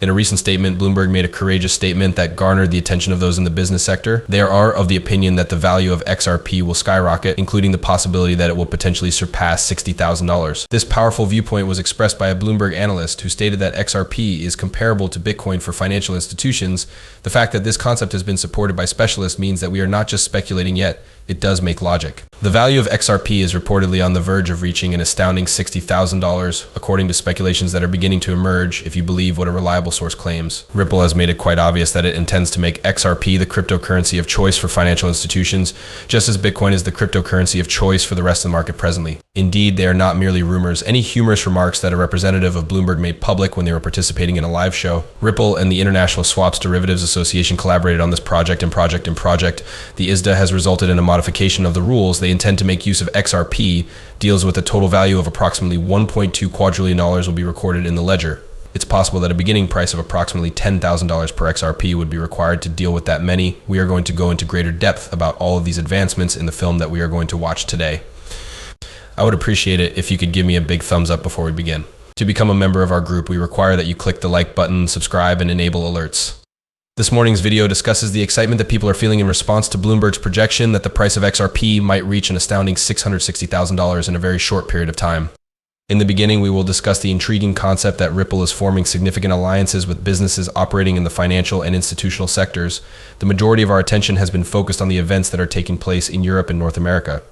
In a recent statement, Bloomberg made a courageous statement that garnered the attention of those in the business sector. They are of the opinion that the value of XRP will skyrocket, including the possibility that it will potentially surpass $60,000. This powerful viewpoint was expressed by a Bloomberg analyst who stated that XRP is comparable to Bitcoin for financial institutions. The fact that this concept has been supported by specialists means that we are not just speculating yet. It does make logic. The value of XRP is reportedly on the verge of reaching an astounding $60,000, according to speculations that are beginning to emerge, if you believe what a reliable source claims. Ripple has made it quite obvious that it intends to make XRP the cryptocurrency of choice for financial institutions, just as Bitcoin is the cryptocurrency of choice for the rest of the market presently. Indeed, they are not merely rumors. Any humorous remarks that a representative of Bloomberg made public when they were participating in a live show. Ripple and the International Swaps Derivatives Association collaborated on this project. The ISDA has resulted in a modification of the rules. They intend to make use of XRP. Deals with a total value of approximately $1.2 quadrillion will be recorded in the ledger. It's possible that a beginning price of approximately $10,000 per XRP would be required to deal with that many. We are going to go into greater depth about all of these advancements in the film that we are going to watch today. I would appreciate it if you could give me a big thumbs up before we begin. To become a member of our group, we require that you click the like button, subscribe, and enable alerts. This morning's video discusses the excitement that people are feeling in response to Bloomberg's projection that the price of XRP might reach an astounding $660,000 in a very short period of time. In the beginning, we will discuss the intriguing concept that Ripple is forming significant alliances with businesses operating in the financial and institutional sectors. The majority of our attention has been focused on the events that are taking place in Europe and North America.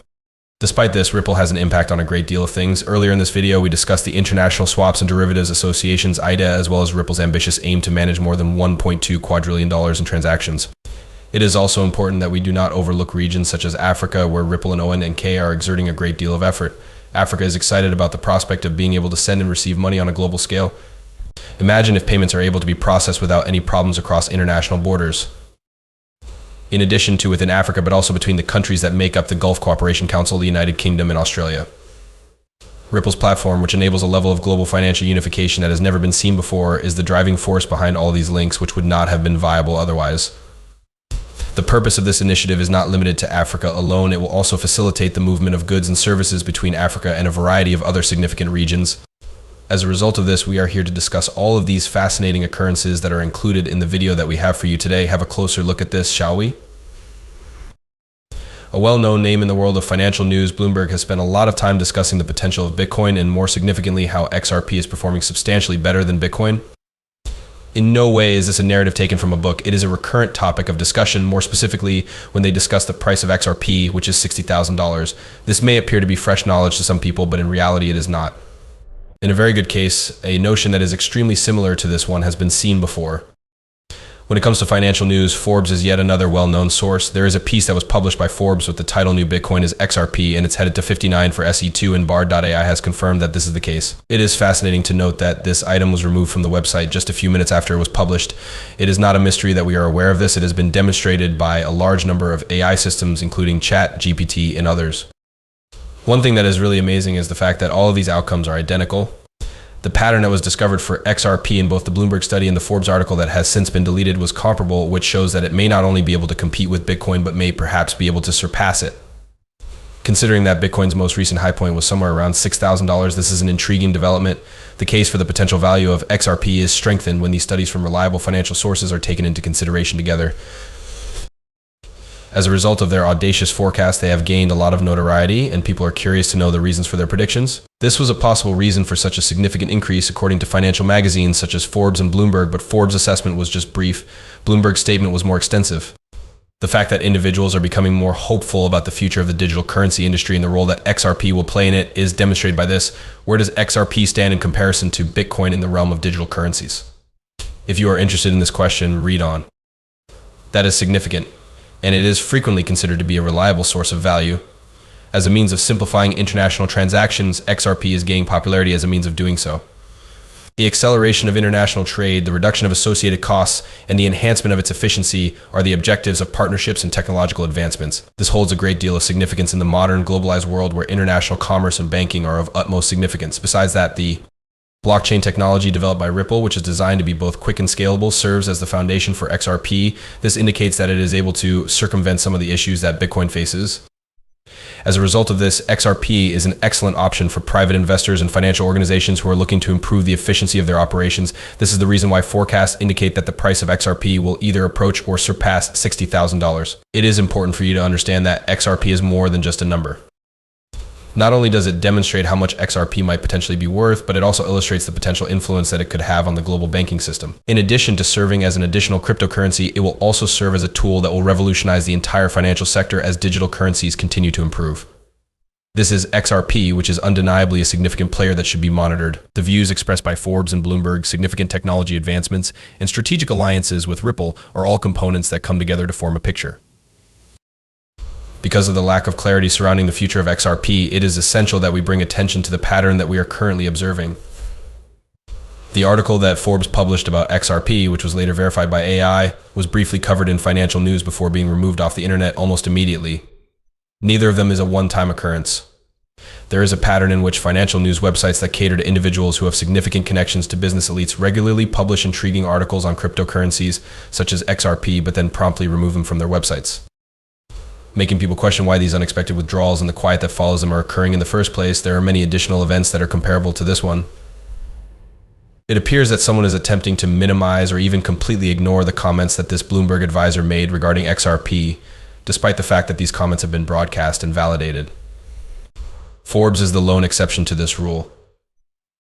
Despite this, Ripple has an impact on a great deal of things. Earlier in this video, we discussed the International Swaps and Derivatives Association's IDA, as well as Ripple's ambitious aim to manage more than $1.2 quadrillion in transactions. It is also important that we do not overlook regions such as Africa, where Ripple and O.N.K. are exerting a great deal of effort. Africa is excited about the prospect of being able to send and receive money on a global scale. Imagine if payments are able to be processed without any problems across international borders. In addition to within Africa, but also between the countries that make up the Gulf Cooperation Council, the United Kingdom, and Australia. Ripple's platform, which enables a level of global financial unification that has never been seen before, is the driving force behind all these links, which would not have been viable otherwise. The purpose of this initiative is not limited to Africa alone. It will also facilitate the movement of goods and services between Africa and a variety of other significant regions. As a result of this, we are here to discuss all of these fascinating occurrences that are included in the video that we have for you today. Have a closer look at this, shall we? A well-known name in the world of financial news, Bloomberg has spent a lot of time discussing the potential of Bitcoin and, more significantly, how XRP is performing substantially better than Bitcoin. In no way is this a narrative taken from a book. It is a recurrent topic of discussion, more specifically when they discuss the price of XRP, which is $60,000. This may appear to be fresh knowledge to some people, but in reality it is not. In a very good case, a notion that is extremely similar to this one has been seen before. When it comes to financial news, Forbes is yet another well-known source. There is a piece that was published by Forbes with the title "New Bitcoin is XRP," and it's headed to 59 for SE2, and Bard.ai has confirmed that this is the case. It is fascinating to note that this item was removed from the website just a few minutes after it was published. It is not a mystery that we are aware of this. It has been demonstrated by a large number of AI systems, including ChatGPT and others. One thing that is really amazing is the fact that all of these outcomes are identical. The pattern that was discovered for XRP in both the Bloomberg study and the Forbes article that has since been deleted was comparable, which shows that it may not only be able to compete with Bitcoin, but may perhaps be able to surpass it. Considering that Bitcoin's most recent high point was somewhere around $6,000, this is an intriguing development. The case for the potential value of XRP is strengthened when these studies from reliable financial sources are taken into consideration together. As a result of their audacious forecast, they have gained a lot of notoriety, and people are curious to know the reasons for their predictions. This was a possible reason for such a significant increase according to financial magazines such as Forbes and Bloomberg, but Forbes' assessment was just brief. Bloomberg's statement was more extensive. The fact that individuals are becoming more hopeful about the future of the digital currency industry and the role that XRP will play in it is demonstrated by this. Where does XRP stand in comparison to Bitcoin in the realm of digital currencies? If you are interested in this question, read on. That is significant, and it is frequently considered to be a reliable source of value. As a means of simplifying international transactions, XRP is gaining popularity as a means of doing so. The acceleration of international trade, the reduction of associated costs, and the enhancement of its efficiency are the objectives of partnerships and technological advancements. This holds a great deal of significance in the modern globalized world where international commerce and banking are of utmost significance. Besides that, the blockchain technology developed by Ripple, which is designed to be both quick and scalable, serves as the foundation for XRP. This indicates that it is able to circumvent some of the issues that Bitcoin faces. As a result of this, XRP is an excellent option for private investors and financial organizations who are looking to improve the efficiency of their operations. This is the reason why forecasts indicate that the price of XRP will either approach or surpass $60,000. It is important for you to understand that XRP is more than just a number. Not only does it demonstrate how much XRP might potentially be worth, but it also illustrates the potential influence that it could have on the global banking system. In addition to serving as an additional cryptocurrency, it will also serve as a tool that will revolutionize the entire financial sector as digital currencies continue to improve. This is XRP, which is undeniably a significant player that should be monitored. The views expressed by Forbes and Bloomberg, significant technology advancements, and strategic alliances with Ripple are all components that come together to form a picture. Because of the lack of clarity surrounding the future of XRP, it is essential that we bring attention to the pattern that we are currently observing. The article that Forbes published about XRP, which was later verified by AI, was briefly covered in financial news before being removed off the internet almost immediately. Neither of them is a one-time occurrence. There is a pattern in which financial news websites that cater to individuals who have significant connections to business elites regularly publish intriguing articles on cryptocurrencies such as XRP, but then promptly remove them from their websites, making people question why these unexpected withdrawals and the quiet that follows them are occurring in the first place. There are many additional events that are comparable to this one. It appears that someone is attempting to minimize or even completely ignore the comments that this Bloomberg advisor made regarding XRP, despite the fact that these comments have been broadcast and validated. Forbes is the lone exception to this rule.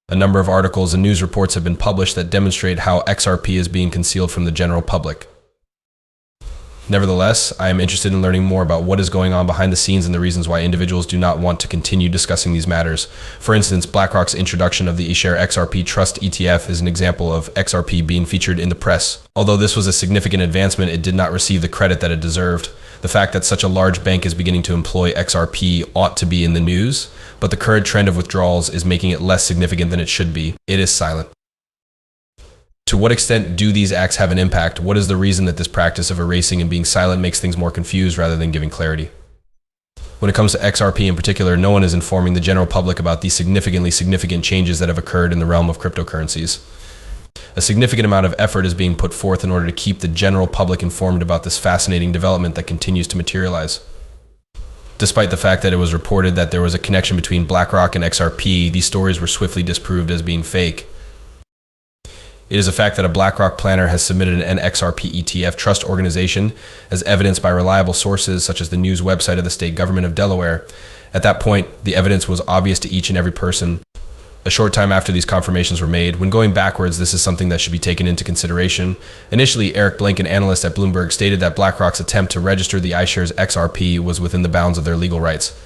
A number of articles and news reports have been published that demonstrate how XRP is being concealed from the general public. Nevertheless, I am interested in learning more about what is going on behind the scenes and the reasons why individuals do not want to continue discussing these matters. For instance, BlackRock's introduction of the eShare XRP Trust ETF is an example of XRP being featured in the press. Although this was a significant advancement, it did not receive the credit that it deserved. The fact that such a large bank is beginning to employ XRP ought to be in the news, but the current trend of withdrawals is making it less significant than it should be. It is silent. To what extent do these acts have an impact? What is the reason that this practice of erasing and being silent makes things more confused rather than giving clarity? When it comes to XRP in particular, no one is informing the general public about these significant changes that have occurred in the realm of cryptocurrencies. A significant amount of effort is being put forth in order to keep the general public informed about this fascinating development that continues to materialize. Despite the fact that it was reported that there was a connection between BlackRock and XRP, these stories were swiftly disproved as being fake. It is a fact that a BlackRock planner has submitted an XRP ETF trust organization as evidenced by reliable sources such as the news website of the state government of Delaware. At that point, the evidence was obvious to each and every person. A short time after these confirmations were made, when going backwards, this is something that should be taken into consideration. Initially, Eric Blink, an analyst at Bloomberg, stated that BlackRock's attempt to register the iShares XRP was within the bounds of their legal rights.